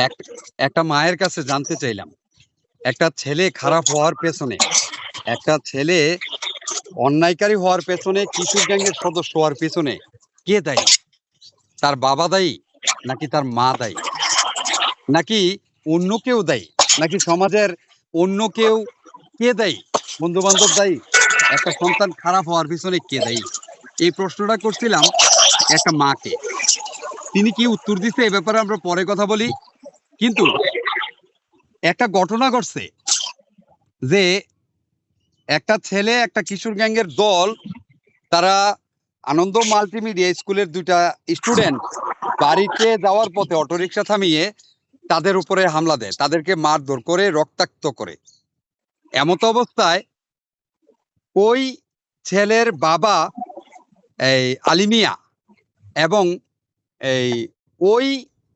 এক- একটা মায়ের কাছে জানতে চাইলাম, একটা ছেলে খারাপ হওয়ার পেছনে, একটা ছেলে অন্যায়কারী হওয়ার পেছনে, কিশোর গ্যাংয়ের সদস্য হওয়ার পেছনে কে দায়ী? তার বাবা দায়ী, নাকি তার মা দায়ী, নাকি অন্য কেউ দায়ী, নাকি সমাজের অন্য কেউ? কে দায়ী? বন্ধু বান্ধব দায়ী? একটা সন্তান খারাপ হওয়ার পিছনে কে দায়ী? এই প্রশ্নটা করছিলাম একটা মাকে। তিনি কি উত্তর দিচ্ছে এ ব্যাপারে আমরা পরে কথা বলি। কিন্তু একটা ঘটনা ঘটছে যে একটা ছেলে, একটা কিশোর গ্যাংয়ের দল, তারা আনন্দ মাল্টিমিডিয়া স্কুলের দুইটা স্টুডেন্ট বাড়িতে যাওয়ার পথে অটোরিকশা থামিয়ে তাদের উপরে হামলা দেয়, তাদেরকে মারধর করে রক্তাক্ত করে। এমত অবস্থায় ওই ছেলের বাবা, এই আলিমিয়া, এবং এই ওই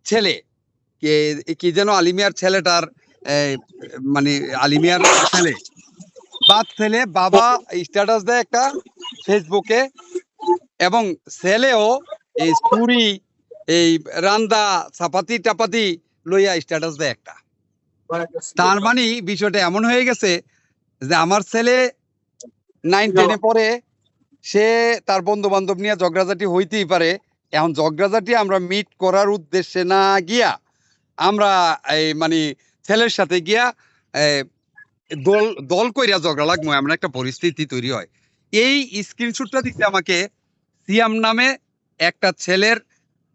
ছেলে, কি যেন আলিমিয়ার ছেলেটার, এই, মানে আলিমিয়ার ছেলে ছেলে বাবা স্ট্যাটাস দেয় একটা ফেসবুকে, এবং ছেলেও এই ছুরি, এই রান্দা চাপাতি টাপাতি লইয়া স্ট্যাটাস দেয় একটা। তার মানে বিষয়টা এমন হয়ে গেছে যে আমার ছেলে 9-10-এ পড়ে, সে তার বন্ধু বান্ধব নিয়ে ঝগড়াঝাটি হইতেই পারে। এখন ঝগড়াঝাটি আমরা মিট করার উদ্দেশ্যে না গিয়া আমরা এই মানে ছেলের সাথে গিয়া এই, দল দল কইরা ঝগড়া লাগবো, এমন একটা পরিস্থিতি তৈরি হয়। এই স্ক্রিনশটটা দিচ্ছে আমাকে সিয়াম নামে একটা ছেলের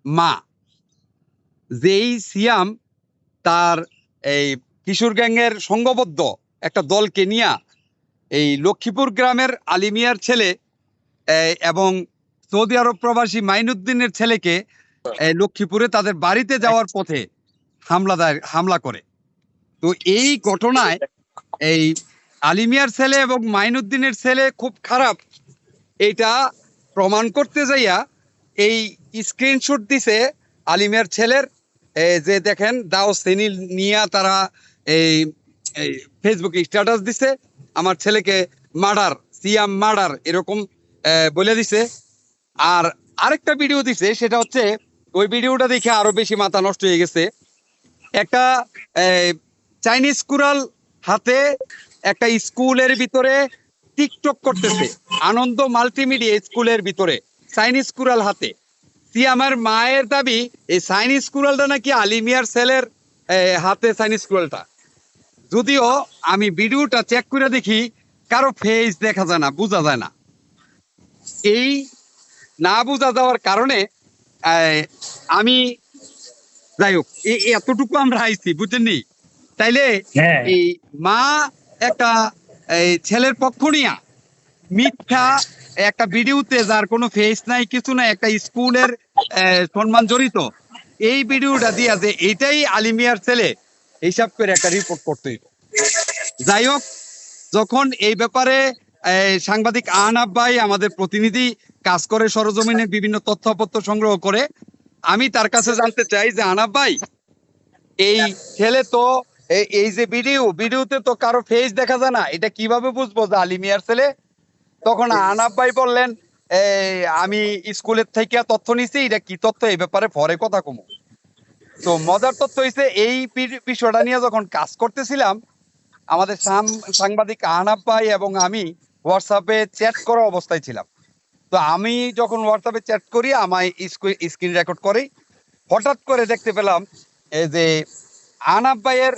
মা। যেই সিয়াম তার এই কিশোর গ্যাংয়ের সংঘবদ্ধ একটা দলকে নিয়া এই লক্ষ্মীপুর গ্রামের আলিমিয়ার ছেলে, এবং সৌদি আরব প্রবাসী মাইনুদ্দিনের ছেলেকে লক্ষ্মীপুরে তাদের বাড়িতে যাওয়ার পথে হামলা করে। তো এই ঘটনায় এই আলিমিয়ার ছেলে এবং মাইনুদ্দিনের ছেলে খুব খারাপ, এইটা প্রমাণ করতে যাইয়া এই স্ক্রিনশট দিছে আলিমিয়ার ছেলের। যে দেখেন দাও শ্রেণী নিয়ে তারা এই এই ফেসবুকে স্ট্যাটাস দিছে, আমার ছেলেকে মার্ডার, সিয়াম মার্ডার, এরকম বলে দিছে। আর আরেকটা ভিডিও দিছে, সেটা হচ্ছে ওই ভিডিওটা দেখে আরো বেশি মাথা নষ্ট হয়ে গেছে। একটা চাইনিজ কুড়াল হাতে একটা স্কুলের ভিতরে টিকটক করতেছে, আনন্দ মাল্টিমিডিয়া স্কুলের ভিতরে চাইনিজ কুড়াল হাতে। সিয়ামের মায়ের দাবি এই চাইনিজ কুড়ালটা নাকি আলিমিয়ার ছেলের হাতে চাইনিজ কুড়ালটা। যদিও আমি ভিডিওটা চেক করে দেখি কারো ফেস দেখা যায় না, বোঝা যায় না। এই না বোঝা যাওয়ার কারণে আমি, যাই হোক, এতটুকু আমরা আইছি, বুঝছেননি? তাইলে হ্যাঁ, এই মা একটা এই ছেলের পক্ষ নিয়া মিথ্যা একটা ভিডিওতে, যার কোনো ফেস নাই কিছু নাই, একটা স্কুলের সম্মান জড়িত, এই ভিডিওটা দিয়া যে এটাই আলিমিয়ার ছেলে, হিসাব করে একটা রিপোর্ট করতে হইব। যাই হোক, যখন এই ব্যাপারে সাংবাদিক আহনাব ভাই, আমাদের প্রতিনিধি, কাজ করে সরজমিনে বিভিন্ন তথ্যপত্র সংগ্রহ করে, আমি তার কাছে জানতে চাই যে আহনাব ভাই, এই ছেলে তো এই যে ভিডিওতে তো কারো ফেস দেখা যায় না, এটা কিভাবে বুঝবো যে আলিমিয়ার ছেলে? তখন আহনাব ভাই বললেন, এই আমি স্কুলের থেকে তথ্য নিছি, এটা কি তথ্য এই ব্যাপারে পরে কথা কমু। তো মজার তথ্য হইছে, এই বিষয়টা নিয়ে যখন কাজ করতেছিলাম, আমাদের সাংবাদিক আহনাব ভাই এবং আমি হোয়াটসঅ্যাপে চ্যাট করা অবস্থায় ছিলাম। তো আমি যখন হোয়াটসঅ্যাপে চ্যাট করি, আমায় স্ক্রিন রেকর্ড করি, হঠাৎ করে দেখতে পেলাম এই যে আহনাব ভাইয়ের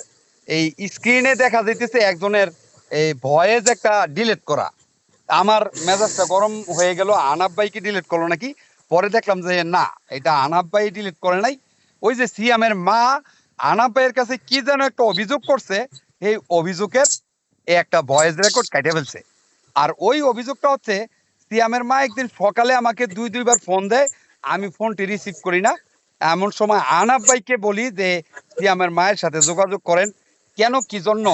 এই স্ক্রিনে দেখা যাইতেছে একজনের এই ভয়েস একটা ডিলিট করা। আমার মেজাজটা গরম হয়ে গেল, আহনাব ভাই কি ডিলিট করলো নাকি। পরে দেখলাম যে না, এটা আহনাব ভাই ডিলিট করে নাই। ওই যে সিয়ামের মা আহনাব ভাইয়ের কাছে কি যেন একটা অভিযোগ করছে, এই অভিযোগের একটা ভয়েস রেকর্ড কেটে ফেলছে। আর ওই অভিযোগটা হচ্ছে, সিয়ামের মা একদিন সকালে আমাকে দুইবার ফোন দেয়, আমি ফোনটি রিসিভ করি না। এমন সময় আহনাব ভাইকে বলি যে সিয়ামের মায়ের সাথে যোগাযোগ করেন, কেন কি জন্য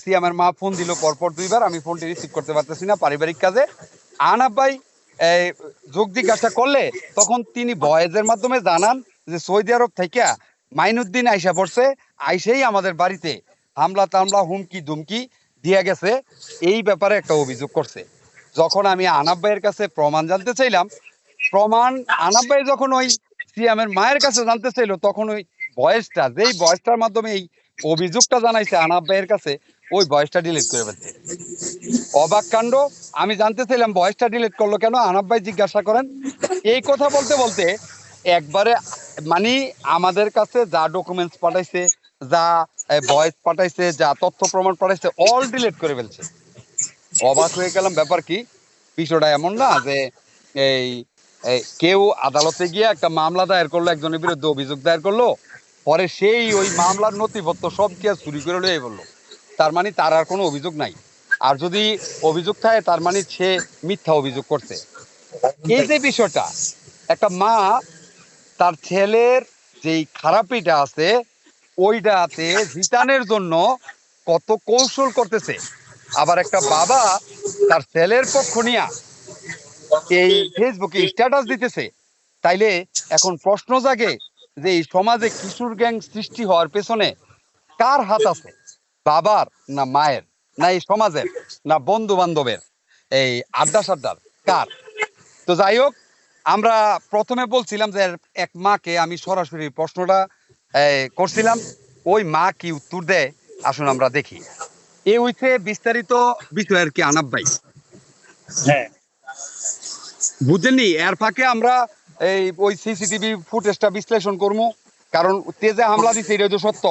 সিয়ামের মা ফোন দিল পরপর দুইবার, আমি ফোনটি রিসিভ করতে পারতেছি না পারিবারিক কাজে। আহনাব ভাই যোগ জিজ্ঞাসা করলে তখন তিনি ভয়েসের মাধ্যমে জানান যে সৌদি আরব থেকে মাইনুদ্দিন আইসা পড়ছে, আইসেই আমাদের বাড়িতে হামলা টামলা হুমকি ধুমকি দিয়ে গেছে, এই ব্যাপারে একটা অভিযোগ করছে। যখন আমি আহনাব ভাইয়ের কাছে প্রমাণ জানতে চাইলাম, প্রমাণ আহনাব ভাই যখন ওই সিয়ামের মায়ের কাছে জানতে চাইলো, তখন ওই ভয়েসটা, যেই ভয়েসটার মাধ্যমে এই অভিযোগটা জানাইছে আনাব ভাইয়ের কাছে, ওই ভয়েসটা ডিলিট করে ফেলছে। অবাক কাণ্ড। আমি জানতে চাইলাম ভয়েসটা ডিলিট করলো কেন, আনাব ভাই জিজ্ঞাসা করেন। এই কথা বলতে বলতে একবারে মানে আমাদের কাছে যা ডকুমেন্টস পাঠাইছে, যা ভয়েস পাঠাইছে, যা তথ্য প্রমাণ পাঠাইছে, অল ডিলিট করে ফেলছে। অবাক হয়ে গেলাম, ব্যাপার কি? বিষয়টা এমন না যে এই কেউ আদালতে গিয়ে একটা মামলা দায়ের করলো, একজনের বিরুদ্ধে অভিযোগ দায়ের করলো, পরে সেই ওই মামলার নথিপত্র সব কি চুরি করে লয়ে বললো, তার মানে তার আর কোনো অভিযোগ নাই। আর যদি অভিযোগ থাকে তার মানে সে মিথ্যা অভিযোগ করছে। এই যে বিষয়টা, একটা মা তার ছেলের যেই খারাপিটা আছে ওইটাতে জিতানের জন্য কত কৌশল করতেছে, আবার একটা বাবা তার ছেলের পক্ষ নিয়া এই ফেসবুকে স্ট্যাটাস দিতেছে, তাইলে এখন প্রশ্ন জাগে যে এই সমাজে কিশোর গ্যাং সৃষ্টি হওয়ার পেছনে কার হাত আছে? বাবার, না মায়ের, না এই সমাজের, না বন্ধু বান্ধবের, এই আড্ডা সাড্ডার, কার? তো যাই হোক, আমরা প্রথমে বলছিলাম যে এক মাকে আমি সরাসরি প্রশ্নটা করছিলাম, ওই মা কি উত্তর দেয় আসুন আমরা দেখি। এ হইছে বিস্তারিত বিষয় আর কি আনাব ভাই, হ্যাঁ বুঝেননি? এর ফাঁকে আমরা এই ওই সিসিটিভি ফুটেজটা বিশ্লেষণ করবো, কারণ তেজে হামলা দিছে এটা তো সত্য,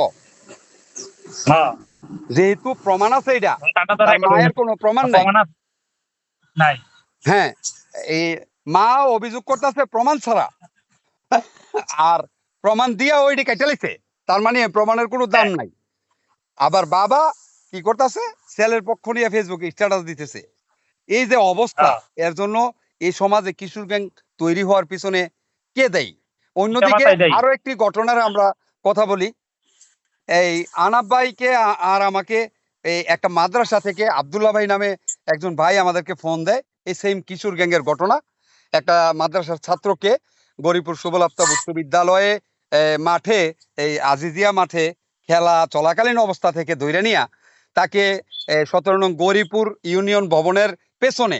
হ্যাঁ যেহেতু প্রমাণ আছে এটা, টাটা দ্বারা তার মায়ের কোনো প্রমাণ নাই। প্রমাণ নাই। হ্যাঁ, এই মা অভিযোগ করতেছে প্রমাণ ছাড়া, আর প্রমাণ দিয়া ওইটি কেটে লাইছে, তার মানে প্রমাণের কোনো দাম হ্যাঁ নাই। আবার বাবা কি করতেছে, ছেলের পক্ষ নিয়ে ফেসবুকে স্ট্যাটাস দিতেছে। এই যে অবস্থা, হ্যাঁ এর জন্য এই সমাজে কিশোর গ্যাং তৈরি হওয়ার পিছনে কে দেয়? এটা অন্যদিকে মাথায় দেয়। আরো একটি ঘটনার আমরা কথা বলি। এই আনাব ভাইকে আর আমাকে এই একটা মাদ্রাসা থেকে আব্দুল্লাহ ভাই নামে একজন ভাই আমাদেরকে ফোন দেয়, এই সেম কিশোর গ্যাংয়ের ঘটনা। একটা মাদ্রাসার ছাত্রকে গরিপুর সুবল আফতাব উচ্চ বিদ্যালয়ে মাঠে, এই আজিজিয়া মাঠে খেলা চলাকালীন অবস্থা থেকে ধইরা নিয়া তাকে 17 নং গরিপুর ইউনিয়ন ভবনের পেছনে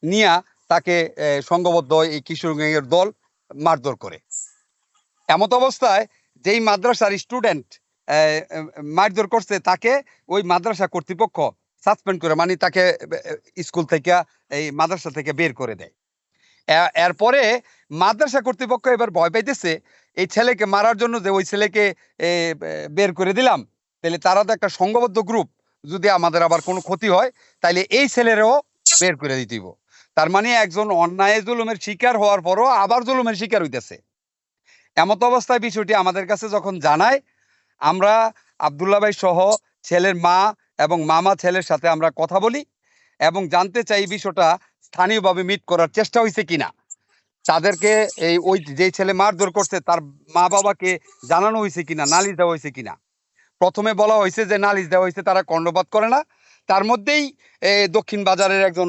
নিয়া তাকে সংঘবদ্ধ এই কিশোর গ্যাংয়ের দল মারধর করে। এমত অবস্থায় যেই মাদ্রাসার স্টুডেন্ট মারধর করছে তাকে ওই মাদ্রাসা কর্তৃপক্ষ সাসপেন্ড করে, মানে তাকে স্কুল থেকে, এই মাদ্রাসা থেকে বের করে দেয়। এরপরে মাদ্রাসা কর্তৃপক্ষ এবার ভয় পাইতেছে এই ছেলেকে মারার জন্য, যে ওই ছেলেকে বের করে দিলাম, তাহলে তারা তো একটা সংঘবদ্ধ গ্রুপ, যদি আমাদের আবার কোনো ক্ষতি হয় তাইলে এই ছেলেরও বের করে দিতেইব। তার মানে একজন অন্যায় জুলুমের শিকার হওয়ার পরও আবার জুলুমের শিকার হইতেছে। এমত অবস্থায় বিষয়টি আমাদের কাছে যখন জানায়, আমরা আব্দুল্লাহ ভাই সহ ছেলের মা এবং মামা ছেলের সাথে আমরা কথা বলি এবং জানতে চাই বিষয়টা স্থানীয়ভাবে মিট করার চেষ্টা হয়েছে কিনা, তাদেরকে এই ওই যে ছেলে মারধর করছে তার মা বাবাকে জানানো হয়েছে কিনা, নালিশ দেওয়া হয়েছে কিনা। প্রথমে বলা হয়েছে যে নালিশ দেওয়া হয়েছে, তারা কর্ণপাত করে না। তার মধ্যেই দক্ষিণ বাজারের একজন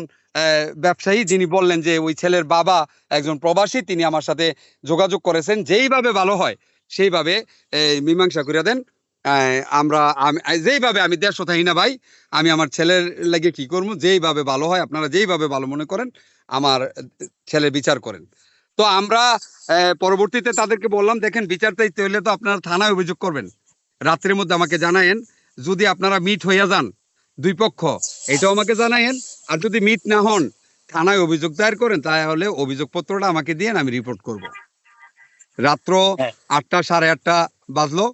ব্যবসায়ী যিনি বললেন যে ওই ছেলের বাবা একজন প্রবাসী, তিনি আমার সাথে যোগাযোগ করেছেন, যেইভাবে ভালো হয় সেইভাবে মীমাংসা করে দেন। যেইভাবে আমি দেড়শো থাকি না ভাই, আমি আমার ছেলের লাগে কি করবো, যেইভাবে ভালো হয় আপনারা যেইভাবে ভালো মনে করেন আমার ছেলের বিচার করেন। তো আমরা পরবর্তীতে তাদেরকে বললাম, দেখেন বিচার চাইতে হইলে তো আপনারা থানায় অভিযোগ করবেন, রাত্রের মধ্যে আমাকে জানায়েন। যদি আপনারা মিট হইয়া যান দুই পক্ষ, এটাও আমাকে জানায়েন। আর যদি মিট না হন, থানায় অভিযোগ দায়ের করেন, তাহলে অভিযোগপত্রটা আমাকে দিয়ে আমি রিপোর্ট করব। রাত্র হ্যাঁ 8টা 8:30 বাজলো,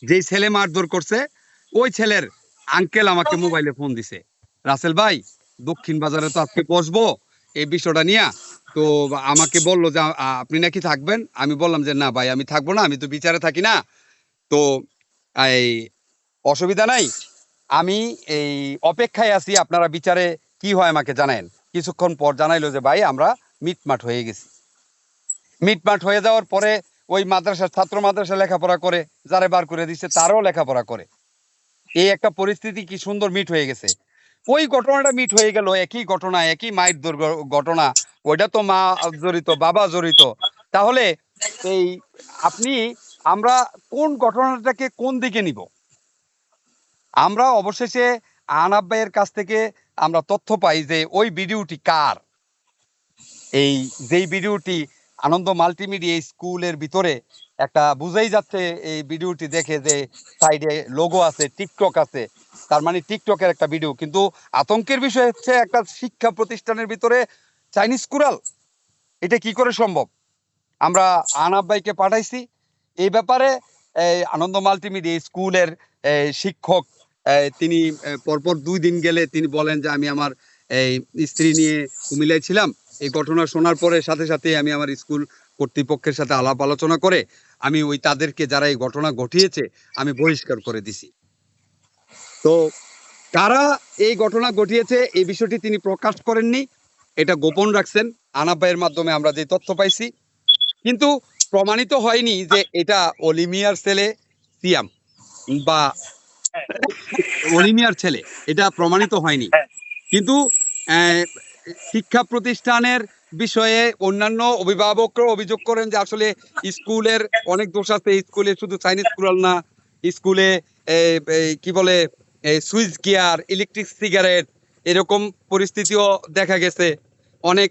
যেই ছেলে মারধর করছে ওই ছেলের আঙ্কেল আমাকে মোবাইলে ফোন দিছে, রাসেল ভাই দক্ষিণ বাজারে তো আজকে বসবো এই বিষয়টা নিয়ে, তো আমাকে বললো যে আপনি নাকি থাকবেন। আমি বললাম যে না ভাই আমি থাকবো না, আমি তো বিচারে থাকি না। তো এই অসুবিধা নাই, আমি এই অপেক্ষায় আছি, আপনারা বিচারে কি হয় আমাকে জানায়েন। কিছুক্ষণ পর জানাইলো যে ভাই আমরা মিটমাট হয়ে গেছি। মিটমাট হয়ে যাওয়ার পরে ওই মাদ্রাসার ছাত্র মাদ্রাসা লেখাপড়া করে, যারে বার করে দিচ্ছে তারও লেখাপড়া করে, এই একটা পরিস্থিতি কি সুন্দর মিট হয়ে গেছে। ওই ঘটনাটা মিট হয়ে গেল, একই ঘটনা, একই মায়ের ঘটনা, ওইটা তো মা জড়িত, বাবা জড়িত। তাহলে এই আপনি, আমরা কোন ঘটনাটাকে কোন দিকে নিব? আমরা অবশেষে আনাব ভাইয়ের কাছ থেকে আমরা তথ্য পাই যে ওই ভিডিওটি কার, এই যেই ভিডিওটি আনন্দ মাল্টিমিডিয়া স্কুলের ভিতরে একটা বুঝাই যাচ্ছে এই ভিডিওটি দেখে যে সাইডে লোগো আছে, টিকটক আছে, তার মানে টিকটকের একটা ভিডিও। কিন্তু আতঙ্কের বিষয় হচ্ছে একটা শিক্ষা প্রতিষ্ঠানের ভিতরে চাইনিজ কুড়াল, এটা কি করে সম্ভব? আমরা আনাব ভাইকে পাঠাইছি এই ব্যাপারে। এই আনন্দ মাল্টিমিডিয়া স্কুলের শিক্ষক, তিনি পরপর 2 দিন গেলে তিনি বলেন যে আমি আমার এই স্ত্রী নিয়ে কুমিল্লায় ছিলাম। এই ঘটনা শোনার পরে সাথে সাথে আমি আমার স্কুল কর্তৃপক্ষের সাথে আলাপ আলোচনা করে আমি ওই তাদেরকে যারা এই ঘটনা ঘটিয়েছে আমি বহিষ্কার করে দিছি। তো কারা এই ঘটনা ঘটিয়েছে এই বিষয়টি তিনি প্রকাশ করেননি, এটা গোপন রাখছেন। আনাব ভাইয়ের মাধ্যমে আমরা যে তথ্য পাইছি, কিন্তু প্রমাণিত হয়নি যে এটা অলিমিয়ার ছেলে সিয়াম বা হ্যাঁ, অলিমিয়ার ছেলে, এটা প্রমাণিত হয়নি। হ্যাঁ, কিন্তু আহ, শিক্ষা প্রতিষ্ঠানের বিষয়ে অন্যান্য অভিভাবকরা অভিযোগ করেন যে আসলে স্কুলের অনেক দোষ আছে। স্কুলে শুধু চাইনিজ কুড়াল না, স্কুলে কি বলে সুইচ গিয়ার, ইলেকট্রিক সিগারেট, এরকম পরিস্থিতিও দেখা গেছে। অনেক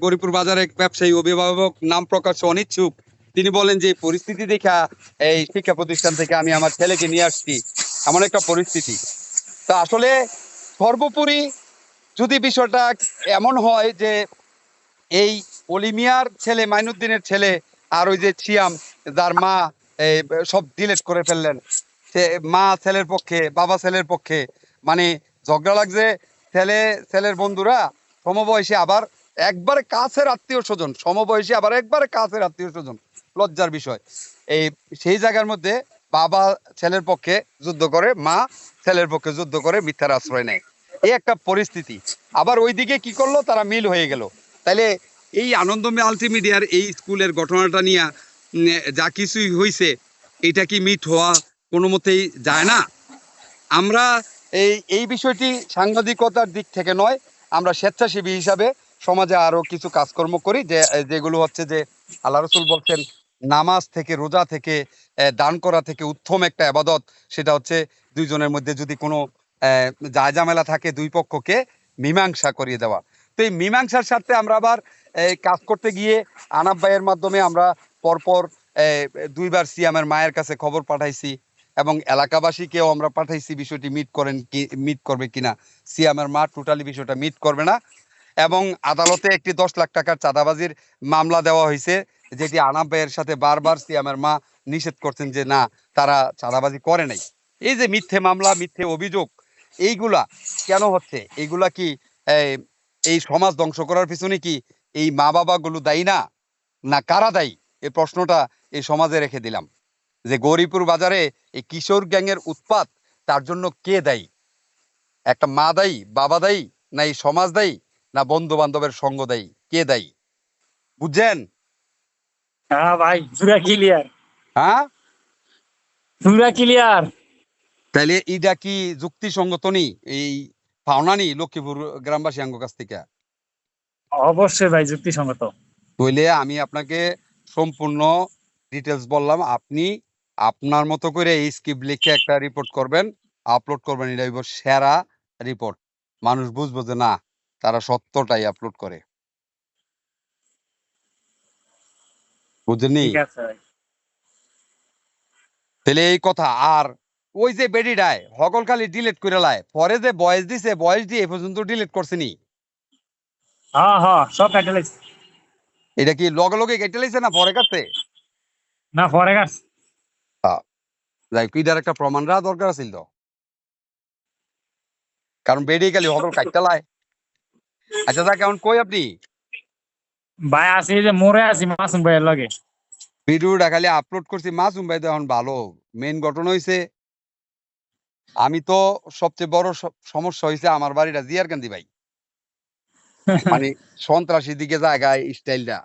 গরিপুর বাজারের এক ব্যবসায়ী অভিভাবক নাম প্রকাশে অনিচ্ছুক, তিনি বলেন যে এই পরিস্থিতি দেখা এই শিক্ষা প্রতিষ্ঠান থেকে আমি আমার ছেলেকে নিয়ে আসছি, এমন একটা পরিস্থিতি। তা আসলে সর্বোপরি যদি বিষয়টা এমন হয় যে এই অলিমিয়ার ছেলে, মাইনুদ্দিনের ছেলে, আর ওই যে ছিয়াম যার মা এই সব ডিলেট করে ফেললেন, সে মা ছেলের পক্ষে, বাবা ছেলের পক্ষে, মানে ঝগড়া লাগছে। ছেলের বন্ধুরা সমবয়সী, আবার একবারে কাছের আত্মীয় স্বজন, সমবয়সী আবার একবারে কাছের আত্মীয় স্বজন, লজ্জার বিষয়। এই সেই জায়গার মধ্যে বাবা ছেলের পক্ষে যুদ্ধ করে, মা ছেলের পক্ষে যুদ্ধ করে, মিথ্যার আশ্রয় নেয়, এই একটা পরিস্থিতি। আবার ওইদিকে কি করলো, তারা মিল হয়ে গেল। তাইলে এই আনন্দ মাল্টিমিডিয়ার এই স্কুলের ঘটনাটা নিয়ে যা কিছুই হয়েছে, এটা কি মিট হওয়া কোনো মতেই যায় না। আমরা এই বিষয়টি সাংবাদিকতার দিক থেকে নয়, আমরা স্বেচ্ছাসেবী হিসাবে সমাজে আরো কিছু কাজকর্ম করি, যেগুলো হচ্ছে যে আল্লাহ রসুল বলছেন নামাজ থেকে, রোজা থেকে, দান করা থেকে উত্তম একটা আবাদত সেটা হচ্ছে দুইজনের মধ্যে যদি কোনো জায়জামেলা থাকে, দুই পক্ষকে মীমাংসা করিয়ে দেওয়া। তো এই মীমাংসার স্বার্থে আমরা আবার কাজ করতে গিয়ে আনাব ভাইয়ের মাধ্যমে আমরা পরপর 2বার সিয়ামের মায়ের কাছে খবর পাঠাইছি এবং এলাকাবাসীকেও আমরা পাঠাইছি বিষয়টি মিট করবে কিনা। সিয়ামের মা টোটালি বিষয়টা মিট করবে না এবং আদালতে একটি 10 লাখ টাকার চাঁদাবাজির মামলা দেওয়া হয়েছে, যেটি আনাব ভাইয়ের সাথে বারবার সিয়ামের মা নিষেধ করছেন যে না, তারা চাঁদাবাজি করে নাই। এই যে মিথ্যে মামলা, মিথ্যে অভিযোগ, এইগুলা কেন হচ্ছে? এইগুলা কি এই এই সমাজ ধ্বংস করার পিছনে কি এই মা বাবা গুলো দায়ী না, না কারা দায়ী? এই প্রশ্নটা এই সমাজে রেখে দিলাম যে গৌরীপুর বাজারে এই কিশোর গ্যাংয়ের উৎপাত, তার জন্য কে দায়ী? একটা মা দায়ী, বাবা দায়ী, না এই সমাজ দায়ী, না বন্ধু বান্ধবের সঙ্গ দায়ী? কে দায়ী? বুঝছেন? হ্যাঁ ভাই, পুরা ক্লিয়ার, হ্যাঁ, পুরা ক্লিয়ার। তাইলে এটা কি যুক্তিসঙ্গত নি এই পাওনা নি লক্ষ্মীপুর গ্রামবাসী আঙ্গ কাছ থেকে? অবশ্যই ভাই, যুক্তিসঙ্গত। তাইলে আমি আপনাকে সম্পূর্ণ ডিটেলস বললাম, আপনি আপনার মতো করে এই স্ক্রিপ্ট লিখে একটা রিপোর্ট করবেন, আপলোড করবেন। এটা হইব সেরা রিপোর্ট। মানুষ বুঝবো যে না, তারা সত্যটাই আপলোড করে। বুঝলি? ঠিক আছে ভাই। তাহলে এই কথা। আর ওই যে বেডিডায় হগল খালি ডিলিট করে লাই, পরে যে বয়স দিছে, বয়স দিয়ে এ পর্যন্ত ডিলিট করছেনি। হ্যাঁ হ্যাঁ, সব ক্যাটালাইজ। এটা কি লগে লগে কেটে লাইছে না পরে কাছে? না, পরে গাছ। যাই হোক, এটার একটা প্রমাণ রাখা দরকার ছিল তো। কারণ বেডি খালি হগল কাটতে লাই। আচ্ছা, তা কেমন কই আপনি? ভাই আছি, এই যে মোরে আছি মাসুম ভাইয়ের লগে। ভিডিওটা খালি আপলোড করছি, মাসুম ভাই তো এখন ভালো। মেইন ঘটনা হইছে, আমি তো সবচেয়ে বড় সমস্যা হয়েছে আমার বাড়িটা জিয়ারকান্দি ভাই। মানে সন্ত্রাসী দিকে জায়গায় স্টাইলটা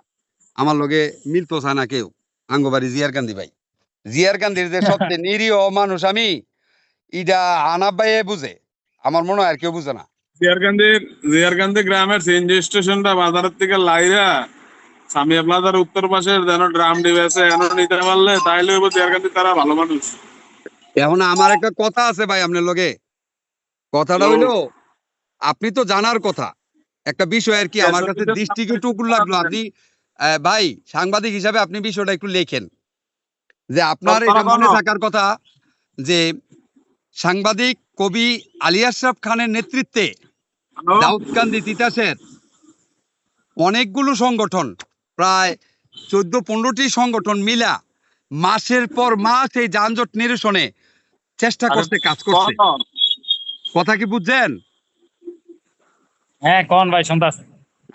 আমার লগে মিলতো চায় না কেউ। আঙ্গবাড়ি জিয়ারকান্দি ভাই, জিয়ারকান্দির যে সবচেয়ে নিরীহ মানুষ আমি, ইটা আনাব ভাই বুঝে, আমার মনে হয় আর কেউ বুঝে না। জিয়ারকান্দি গ্রামের সিএনজি স্টেশনটা বাজারের থেকে লাইরা সামিয়া প্লাজার উত্তর পাশে যেন ড্রাম ডিভাইসে এনে নিতে পারলে তাইলে হইব জিয়ারকান্দি তারা ভালো মানুষ। এখন আমার একটা কথা আছে ভাই আপনার লগে। কথাটা হইলো, আপনি তো জানার কথা একটা বিষয় আর কি, আমার কাছে দৃষ্টিকটু লাগলো। আপনি ভাই সাংবাদিক হিসাবে আপনি বিষয়টা একটু লেখেন যে আপনার তৎপর এটা মনে কোনো- থাকার কথা যে সাংবাদিক কবি আলী আশরাফ খানের নেতৃত্বে হ্যালো? দাউদকান্দি তিতাসের অনেকগুলো সংগঠন, প্রায় 14-15টি সংগঠন মিলা মাসের পর মাস এই যানজট নিরসনে চেষ্টা করতে, কাজ করছে। কোন? কথা কি বুঝছেন? হ্যাঁ কোন ভাই শুনতাছি।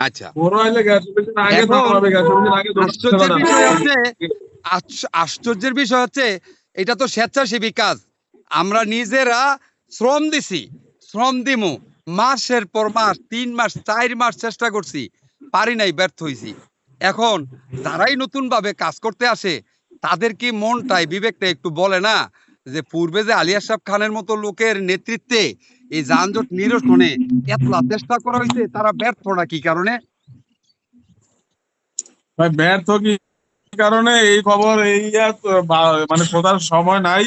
আচ্ছা, বড় হইলে গ্যাস অফিসের আগে এখন থাকতে হবে, গ্যাস অফিসের আগে ঢুকতে আশ্চর্যের হবে না। বিষয় হচ্ছে আশ্চর্যের বিষয় হচ্ছে এটা তো স্বেচ্ছাসেবী কাজ। আমরা নিজেরা শ্রম দিছি, শ্রম দিমু, মাসের পর মাস 3 মাস 4 মাস চেষ্টা করছি, পারি নাই, ব্যর্থ হইছি। এখন যারাই নতুন ভাবে কাজ করতে আসে তাদের কি মনটাই বিবেকটা একটু বলে না যে পূর্বে যে আলী আশরাফ খানের মতো লোকের নেতৃত্বে এই যানজট নিরসনে এতলা চেষ্টা করা হয়েছে, তারা ব্যর্থটা কি কারণে? ভাই ব্যর্থ কি কারণে এই খবর এই মানে খোঁজার সময় নাই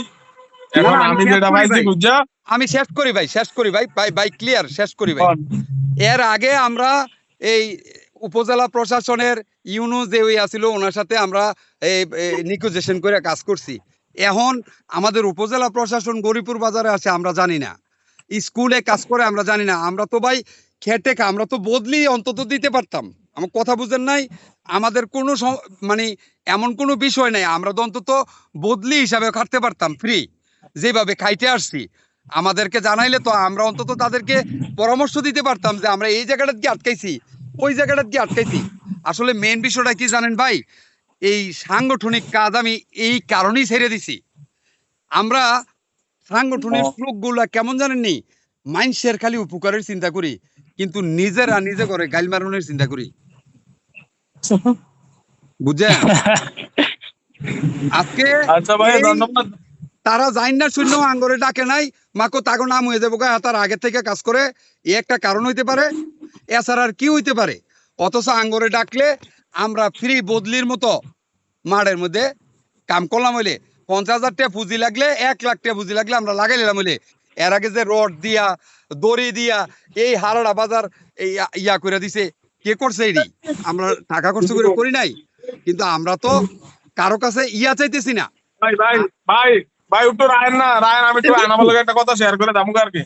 এখন। না, আমি শেষ যেটা করি পাইছি ভাই। বুঝছা আমি শেষ করি ভাই, শেষ করি ভাই, ভাই ভাই ক্লিয়ার, শেষ করি ভাই। এর আগে আমরা এই উপজেলা প্রশাসনের ইউনু যে ওই আছিল ওনার সাথে আমরা এই নিগোসিয়েশন করে কাজ করছি। এখন আমাদের উপজেলা প্রশাসন গরিপুর বাজারে আছে আমরা জানি না, স্কুলে কাজ করে আমরা জানি না। আমরা তো ভাই খেটে আমরা তো বদলি অন্তত দিতে পারতাম। আমার কথা বুঝেন নাই? আমাদের কোনো মানে এমন কোনো বিষয় নাই, আমরা তো অন্তত বদলি হিসাবে খাটতে পারতাম ফ্রি, যেভাবে খাইতে আসছি। আমাদেরকে জানাইলে তো আমরা অন্তত তাদেরকে পরামর্শ দিতে পারতাম যে আমরা এই জায়গাটা কি আটকাইছি, ওই জায়গাটা কি আটকাইছি। আসলে মেন বিষয়টা কি জানেন ভাই, এই সাংগঠনিক কাজ আমি এই কারণেই ছেড়ে দিছি। আমরা সাংগঠনিক লোকগুলা কেমন জানেননি, মানুষের খালি উপকারের চিন্তা করি, কিন্তু নিজেরা নিজে করে গাইল মারনের চিন্তা করি, বুঝছেন? আজকে আচ্ছা ভাই এই ধন্যবাদ। তারা যাইন না শূন্য আঙ্গরে ডাকে নাই, মাকো তাগো নাম হয়ে যাবো গা, তার আগে থেকে কাজ করে, এ একটা কারণ হইতে পারে। এছাড়া আর কি হইতে পারে? অথচ আঙ্গরে ডাকলে আমরা ফ্রি বদলির মতো মাঠের মধ্যে কাম করলাম হইলে 50,000 টাকা পুঁজি লাগলে 1 লাখ টাকা পুঁজি লাগলে আমরা লাগাই নিলাম হইলে। এর আগে যে রড দিয়া দড়ি দিয়া এই হারাড়া বাজার এই ইয়া করে দিছে, কে করছে? এটি আমরা টাকা খরচ করে করি নাই, কিন্তু আমরা তো কারো কাছে ইয়া চাইতেছি না। ভাই ভাই ভাই ভাই একটু রায়ন না রায়ন, আমি একটু আনাবার লগে একটা কথা শেয়ার করে দামুক আর কি।